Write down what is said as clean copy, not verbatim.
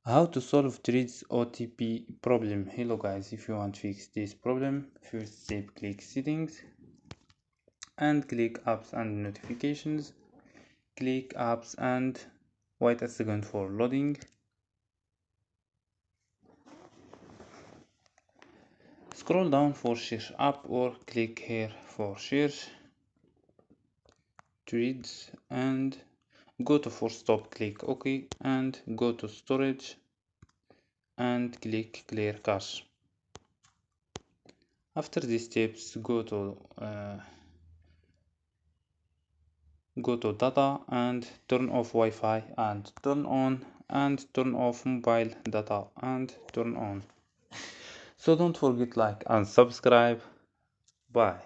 How to solve Threads OTP problem. Hello guys, if you want to fix this problem, first step click settings and click apps and notifications. Click apps and wait a second for loading. Scroll down for search app or click here for search Threads and go to force stop, click OK and go to storage and click clear cache. After these steps, go to data and turn off Wi-Fi and turn on and turn off mobile data and turn on. So don't forget like and subscribe. Bye.